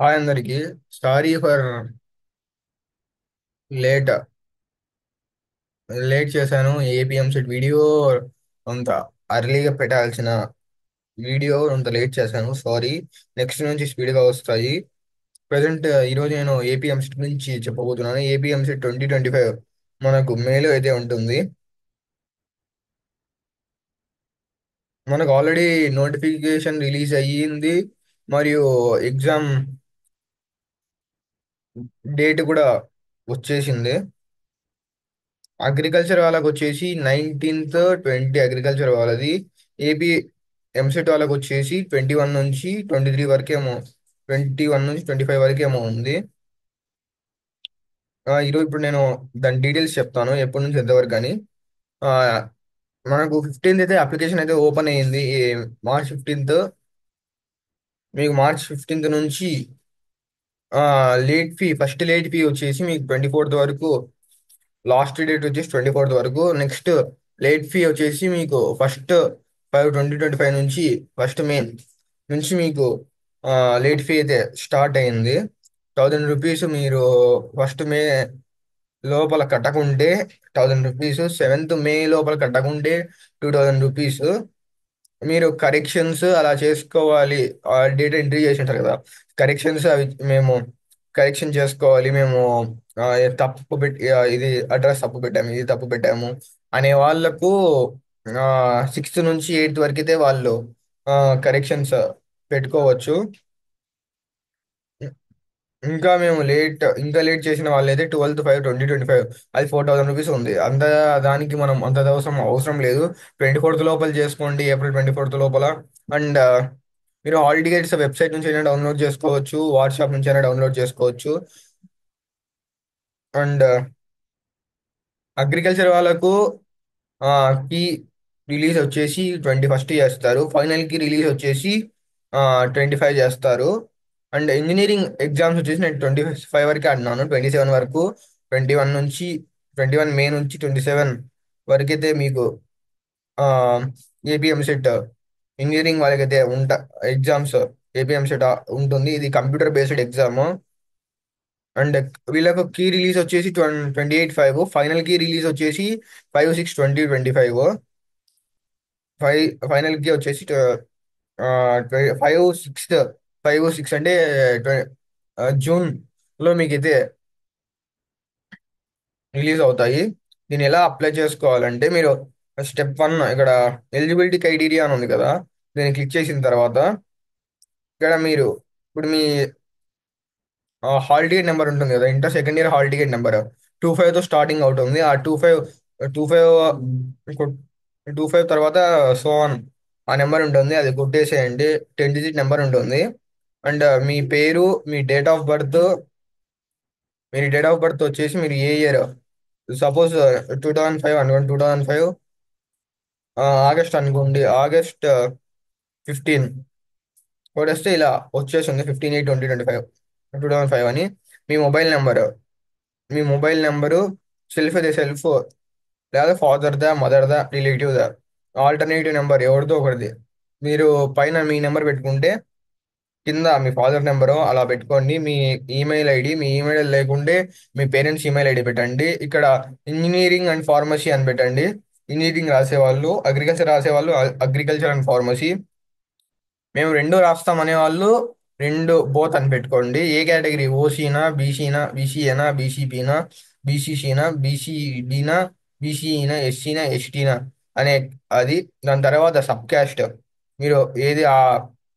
Hi అందరికి. Sorry for late late చేశాను. APM set video అంత అర్లీగా పెట్టాల్సిన వీడియో అంత లేట్ చేశాను. సారీ. నెక్స్ట్ నుంచి స్పీడ్గా వస్తాయి. ప్రజెంట్ ఈరోజు నేను ఏపీఎం సెట్ గురించి చెప్పబోతున్నాను. ఏపీఎం సెట్ 2025 మనకు మేలో అయితే ఉంటుంది. మనకు ఆల్రెడీ నోటిఫికేషన్ రిలీజ్ అయ్యింది, మరియు ఎగ్జామ్ డేట్ కూడా వచ్చేసింది. అగ్రికల్చర్ వాళ్ళకి వచ్చేసి 19th 20 అగ్రికల్చర్ వాళ్ళది. ఏపీ ఎంసెట్ వాళ్ళకి వచ్చేసి 21 నుంచి 23 వరకేమో, 21 నుంచి 25 వరకేమో ఉంది. ఈరోజు ఇప్పుడు నేను దాని డీటెయిల్స్ చెప్తాను, ఎప్పటి నుంచి ఎంతవరకు అని. ఆ, మనకు 15th అయితే అప్లికేషన్ అయితే ఓపెన్ అయ్యింది. మార్చ్ 15. మీకు మార్చ్ 15 నుంచి ఫస్ట్ లేట్ ఫీ వచ్చేసి మీకు 24th వరకు. లాస్ట్ డేట్ వచ్చేసి 24th వరకు. నెక్స్ట్ లేట్ ఫీ వచ్చేసి మీకు ఫస్ట్ 5 2025 నుంచి ఫస్ట్ మే నుంచి మీకు లేట్ ఫీ అయితే స్టార్ట్ అయింది. 1000 రూపీస్ మీరు ఫస్ట్ మే లోపల కట్టకుంటే 1000 రూపీస్, 7th మే లోపల కట్టకుంటే 2000 రూపీస్. మీరు కరెక్షన్స్ అలా చేసుకోవాలి. డేటా ఎంట్రీ చేసి ఉంటారు కదా, కరెక్షన్స్ అవి మేము కరెక్షన్ చేసుకోవాలి. మేము తప్పు పెట్టి ఇది అడ్రస్ తప్పు పెట్టాము, ఇది తప్పు పెట్టాము అనే వాళ్ళకు 6th నుంచి 8th వరకైతే వాళ్ళు కరెక్షన్స్ పెట్టుకోవచ్చు. ఇంకా లేట్ చేసిన వాళ్ళైతే 12th 5 2025 అది 4000 రూపీస్ ఉంది. దానికి మనం అంత అవసరం లేదు. 24th లోపల చేసుకోండి, ఏప్రిల్ 24th లోపల. అండ్ మీరు హాల్ టికెట్స్ వెబ్సైట్ నుంచి అయినా డౌన్లోడ్ చేసుకోవచ్చు, వాట్సాప్ నుంచి అయినా డౌన్లోడ్ చేసుకోవచ్చు. అండ్ అగ్రికల్చర్ వాళ్ళకు ఆ కీ రిలీజ్ వచ్చేసి 21st చేస్తారు. ఫైనల్ కి రిలీజ్ వచ్చేసి 25 చేస్తారు. అండ్ ఇంజనీరింగ్ ఎగ్జామ్స్ వచ్చేసి నేను 25 వరకే అన్నాను. 27 వరకు, 21 మే నుంచి 27 వరకైతే మీకు ఆ ఏపీఎం సెట్ ఇంజనీరింగ్ వాళ్ళకైతే ఎగ్జామ్స్. ఏపీఎం సెట్ ఉంటుంది. ఇది కంప్యూటర్ బేస్డ్ ఎగ్జామ్. అండ్ వీళ్ళకు కీ రిలీజ్ వచ్చేసి 28/5. ఫైనల్ కీ రిలీజ్ వచ్చేసి 5/6/2025. ఫైవ్ ఫైనల్ కి వచ్చేసి 5/6 అంటే జూన్ లో మీకైతే రిలీజ్ అవుతాయి. దీన్ని ఎలా అప్లై చేసుకోవాలంటే, మీరు స్టెప్ 1 ఇక్కడ ఎలిజిబిలిటీ క్రైటీరియా అని ఉంది కదా, దీన్ని క్లిక్ చేసిన తర్వాత ఇక్కడ మీరు ఇప్పుడు మీ హాల్ టికెట్ నెంబర్ ఉంటుంది కదా, inter second year hall ticket number 25తో స్టార్టింగ్ అవుతుంది. ఆ 25 టూ ఫైవ్ తర్వాత ఆ నెంబర్ ఉంటుంది, అది కొట్టేసేయండి. 10 డిజిట్ నెంబర్ ఉంటుంది. అండ్ మీ పేరు, మీ డేట్ ఆఫ్ బర్త్. వచ్చేసి మీరు ఏ ఇయర్, సపోజ్ 2005 అనుకోండి. 2005 ఆగస్ట్ అనుకోండి. ఆగస్ట్ 15 కొట్టేస్తే ఇలా వచ్చేసింది. 15/8/2025 అని. మీ మొబైల్ నెంబర్ మీ మొబైల్ నెంబరు సెల్ఫ్ లేదా ఫాదర్ దా, మదర్ దా, రిలేటివ్ దా, ఆల్టర్నేటివ్ నెంబర్ ఎవరిదో ఒకరిది. మీరు పైన మీ నెంబర్ పెట్టుకుంటే కింద మీ ఫాదర్ నెంబరు అలా పెట్టుకోండి. మీ ఈమెయిల్ లేకుంటే మీ పేరెంట్స్ ఈమెయిల్ ఐడి పెట్టండి. ఇక్కడ ఇంజనీరింగ్ అండ్ ఫార్మసీ అని పెట్టండి. ఇంజనీరింగ్ రాసేవాళ్ళు, అగ్రికల్చర్ రాసేవాళ్ళు అగ్రికల్చర్ అండ్ ఫార్మసీ. మేము రెండు రాస్తాం అనేవాళ్ళు రెండు బోత్ అని పెట్టుకోండి. ఏ కేటగిరీ, ఓసీనా, బీసీనా, బీసీఏనా, బీసీపీనా, బీసీసీనా, బీసీడీనా, బీసీఈనా, ఎస్సీనా, ఎస్టీనా అనే అది. దాని తర్వాత సబ్ క్యాస్ట్, మీరు ఏది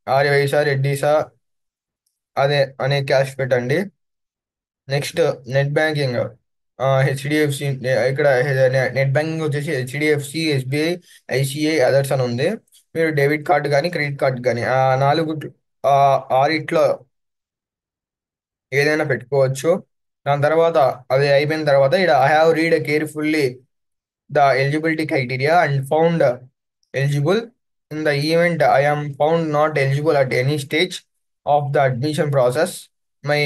ఆర్యవైశ్య, రెడ్డిసా అదే అనే క్యాస్ట్ పెట్టండి. Next net banking, HDFC. ఇక్కడ నెట్ బ్యాంకింగ్ వచ్చేసి హెచ్డిఎఫ్సి, ఎస్బీఐ, ఐసిఐ, అదర్స్ అని ఉంది. మీరు డెబిట్ కార్డు కానీ క్రెడిట్ కార్డు కానీ ఆ నాలుగు ఆ ఆరిట్లో ఏదైనా పెట్టుకోవచ్చు. దాని తర్వాత అది అయిపోయిన తర్వాత ఇక్కడ I have read carefully the eligibility criteria and found eligible. In the event I am found not eligible at any stage of the admission process, my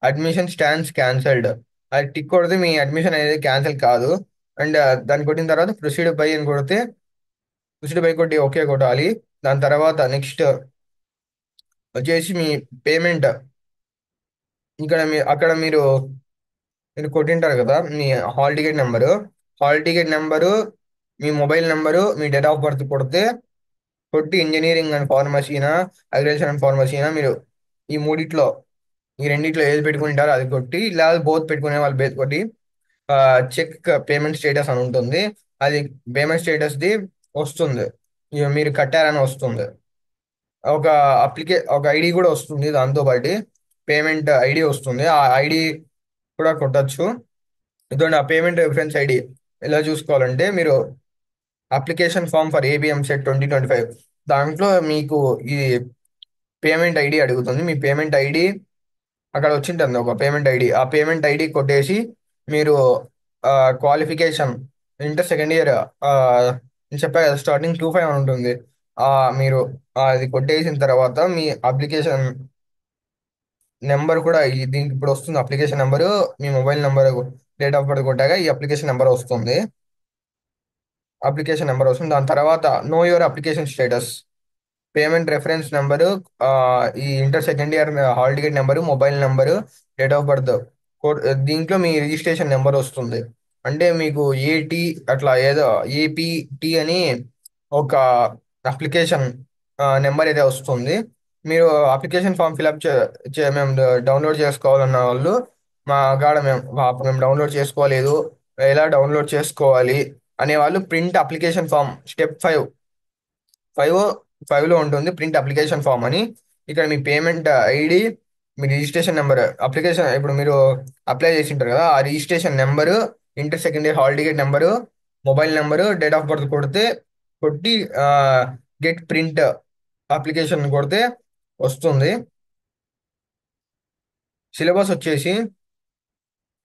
admission stands cancelled. అది టిక్ కొడితే మీ అడ్మిషన్ అనేది cancel కాదు. And దాన్ని కొట్టిన తర్వాత proceed by కొట్టి okay కొట్టాలి. దాని తర్వాత నెక్స్ట్ వచ్చేసి మీ పేమెంట్. అక్కడ మీరు కొట్టింటారు కదా మీ hall ticket number. Hall ticket number, మీ మొబైల్ నెంబరు, మీ డేట్ ఆఫ్ బర్త్ కొడితే, కొట్టి ఇంజనీరింగ్ అండ్ ఫార్మసీనా, అగ్రికల్చర్ అండ్ ఫార్మసీనా, మీరు ఈ మూడిట్లో, ఈ రెండిట్లో ఏది పెట్టుకుంటారో అది కొట్టి, లేదా బోత్ పెట్టుకునే వాళ్ళు బేస్ కొట్టి, చెక్ పేమెంట్ స్టేటస్ అని ఉంటుంది. అది పేమెంట్ స్టేటస్ది వస్తుంది. ఇక మీరు కట్టారని వస్తుంది. ఒక ఒక ఐడి కూడా వస్తుంది దాంతో పాటు. పేమెంట్ ఐడి వస్తుంది. ఆ ఐడి కూడా కొట్టచ్చు. ఇదండి ఆ పేమెంట్ రిఫరెన్స్ ఐడి. ఎలా చూసుకోవాలంటే, మీరు application form for ABM set 2025 దాంట్లో మీకు ఈ పేమెంట్ ఐడి అడుగుతుంది. మీ పేమెంట్ ఐడి అక్కడ వచ్చింటుంది, ఒక పేమెంట్ ఐడి. ఆ పేమెంట్ ఐడి కొట్టేసి మీరు క్వాలిఫికేషన్ ఇంటర్ సెకండ్ ఇయర్, నేను చెప్పా కదా స్టార్టింగ్ 25 అని ఉంటుంది. ఆ మీరు అది కొట్టేసిన తర్వాత మీ అప్లికేషన్ నెంబర్ కూడా దీనికి ఇప్పుడు వస్తుంది. అప్లికేషన్ నెంబరు, మీ mobile number, date of birth కొట్టాక ఈ అప్లికేషన్ నెంబర్ వస్తుంది. దాని తర్వాత know your application status, payment reference number, ఈ inter second year hall ticket number, mobile number, date of birth, దీంట్లో మీ రిజిస్ట్రేషన్ నెంబర్ వస్తుంది. అంటే మీకు ఏటీ అట్లా ఏదో ఏపీటీ అని ఒక అప్లికేషన్ నెంబర్ అయితే వస్తుంది. మీరు అప్లికేషన్ ఫామ్ ఫిల్అప్ మేము డౌన్లోడ్ చేసుకోవాలన్న వాళ్ళు మా కాడ మేము డౌన్లోడ్ చేసుకోలేదు, ఎలా డౌన్లోడ్ చేసుకోవాలి అనే వాళ్ళు, ప్రింట్ అప్లికేషన్ ఫామ్ స్టెప్ 5 లో ఉంటుంది ప్రింట్ అప్లికేషన్ ఫామ్ అని. ఇక్కడ మీ పేమెంట్ ఐడి, మీ రిజిస్ట్రేషన్ నెంబర్, అప్లికేషన్ ఇప్పుడు మీరు అప్లై చేసి ఉంటారు కదా, ఆ registration number, inter second year hall ticket number, mobile number, date of birth కొట్టి గెట్ ప్రింట్ అప్లికేషన్ కొడితే వస్తుంది. సిలబస్ వచ్చేసి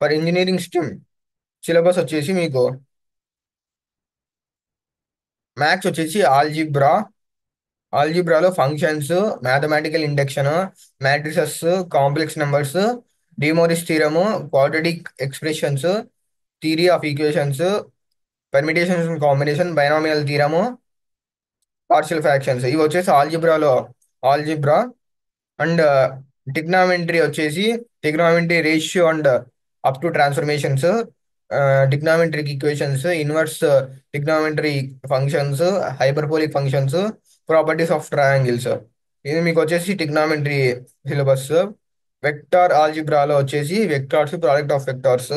ఫర్ ఇంజనీరింగ్ స్ట్రీమ్, సిలబస్ వచ్చేసి మీకు మ్యాథ్స్ వచ్చేసి ఆల్జీబ్రాలో functions, mathematical induction, matrices, complex numbers, De Moivre's theorem, quadratic expressions, theory of equations, permutations and combination, binomial theorem, partial fractions, ఇవి వచ్చేసి ఆల్జిబ్రా. అండ్ ట్రిగ్నామెంట్రీ వచ్చేసి trigonometry ratio and up to transformations, trigonometric equations, inverse trigonometry functions, hyperbolic functions, properties of triangles. ఇది మీకు వచ్చేసి trigonometry syllabus. Vector ఆల్జిబ్రాలో వచ్చేసి vectors, product of vectors,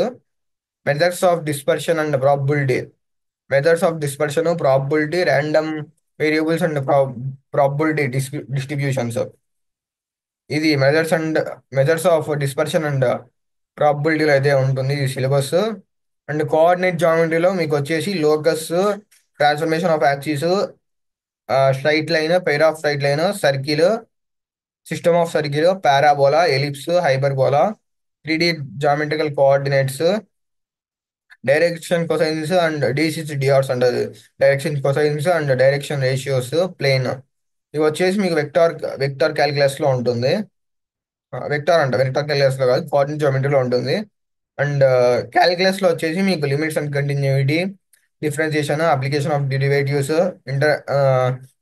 methods of dispersion and probability, probability, random variables and probability distributions. ఇది methods of dispersion and ప్రాబబిలిటీలో అయితే ఉంటుంది ఈ సిలబస్. అండ్ కోఆర్డినేట్ జామెట్రీలో మీకు వచ్చేసి locus, transformation of axis, straight line, pair of straight line, circle, system of circle, parabola, ellipse, hyperbola, 3D geometrical coordinates, direction cosines and DCs DRs అంటారు. Direction cosines and direction ratios, plane. ఇవి వచ్చేసి మీకు vector calculus లో ఉంటుంది. Vector calculus లో కాదు, coordinate జామెట్రీలో ఉంటుంది. And calculus లో వచ్చేసి మీకు limits and continuity, differentiation, application of derivatives,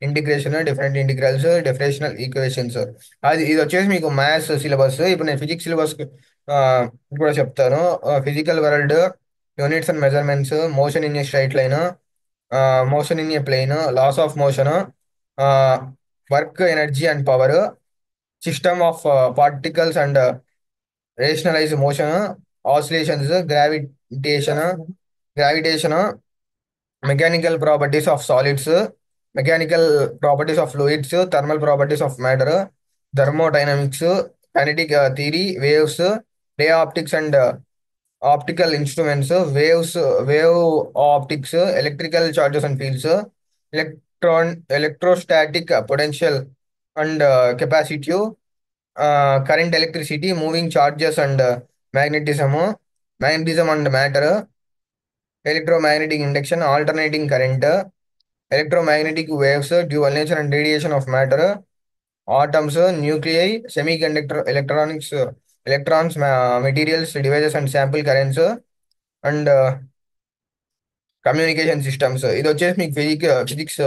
integration, different integrals, differential equations. ఇది వచ్చేసి మీకు మ్యాథ్స్ సిలబస్. ఇప్పుడు నేను ఫిజిక్స్ సిలబస్ కూడా చెప్తాను. Physical world, units and measurements, motion in a straight line, motion in a plane, laws of motion, work, energy and power, system of particles and rationalise motion, oscillations, gravitation, mechanical properties of solids, mechanical properties of fluids, thermal properties of matter, thermodynamics, kinetic theory, waves, ray optics and optical instruments, wave optics, electrical charges and fields, electrostatic potential and capacitive, current, electricity, moving charges and magnetism, magnetism and matter, electromagnetic induction, alternating current, electromagnetic waves, dual nature and radiation of matter, atoms, nuclei, semi conductor electronics, electrons, materials, devices and sample currents, and communication systems. ఇది వచ్చేసి మీకు physics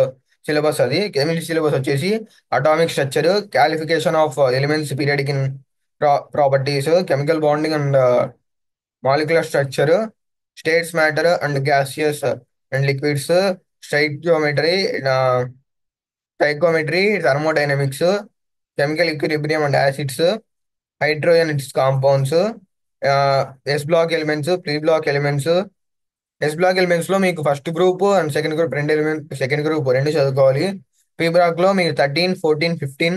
syllabus. అది chemistry syllabus వచ్చేసి atomic structure, classification of elements, periodic properties, chemical bonding and molecular structure, states matter and gaseous and liquids, stoichiometry, stoichiometry, thermodynamics, chemical equilibrium and acids, hydrogen its compounds, S block elements, pre black elements. S block elements లో మీకు first group and second group రెండు element, second group రెండు చదువుకోవాలి. P black లో మీరు 13, 14, 15,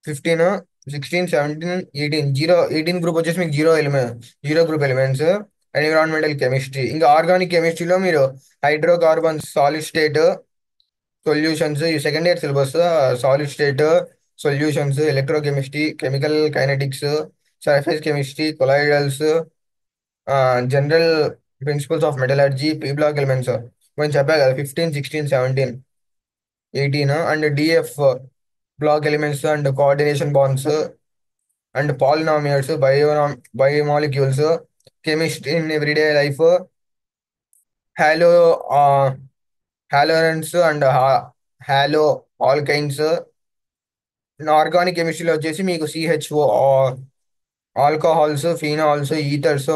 16, 17, 18, 18 group వచ్చేసి మీకు zero group elements. Environmental chemistry, ఇంకా ఆర్గానిక్ కెమిస్ట్రీలో మీరు హైడ్రోకార్బన్స్, సాలిడ్ స్టేట్ సొల్యూషన్స్, ఈ second year syllabus. Solid state solutions, electrochemistry, chemical kinetics, surface chemistry, colloidals, general principles of metallurgy, P block elements కొంచెం చెప్పా కదా, 15, 16, 17, 18, and D F block elements and coordination bonds and polynomials, biomolecules, chemistry in everyday life, halo haloarenes and halo alkynes. Organic కెమిస్ట్రీలో వచ్చేసి మీకు CHO, alcohols, phenols, ఈథర్స్,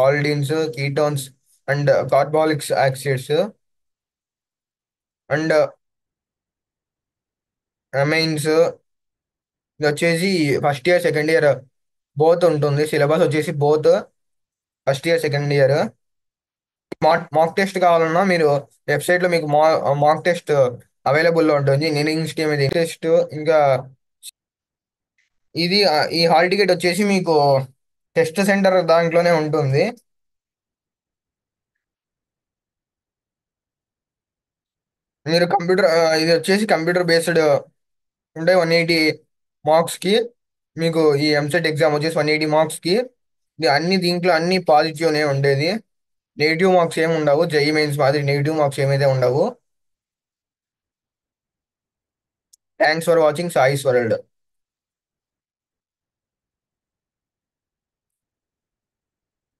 aldehydes, ketones and carbolic acids and amines. ఇది వచ్చేసి first year second year both ఉంటుంది. Syllabus వచ్చేసి both first year second year. Mock test కావాలన్నా మీరు website లో మీకు మాక్ టెస్ట్ అవైలబుల్లో ఉంటుంది. నేను స్కీమ్ ఇది టెస్ట్. ఇంకా ఈ హాల్ టికెట్ వచ్చేసి మీకు టెస్ట్ సెంటర్ దాంట్లోనే ఉంటుంది. మీరు ఇది వచ్చేసి కంప్యూటర్ బేస్డ్ ఉంటే 180 మార్క్స్ కి. మీకు ఈ ఎంసెట్ ఎగ్జామ్ వచ్చేసి 180 మార్క్స్ కి. దీంట్లో అన్ని పాజిటివ్నే ఉండేది. నెగిటివ్ మార్క్స్ ఏమి ఉండవు. జేఈ మెయిన్స్ మాదిరి నెగిటివ్ మార్క్స్ ఏమైతే ఉండవు. Thanks for watching Sai's world.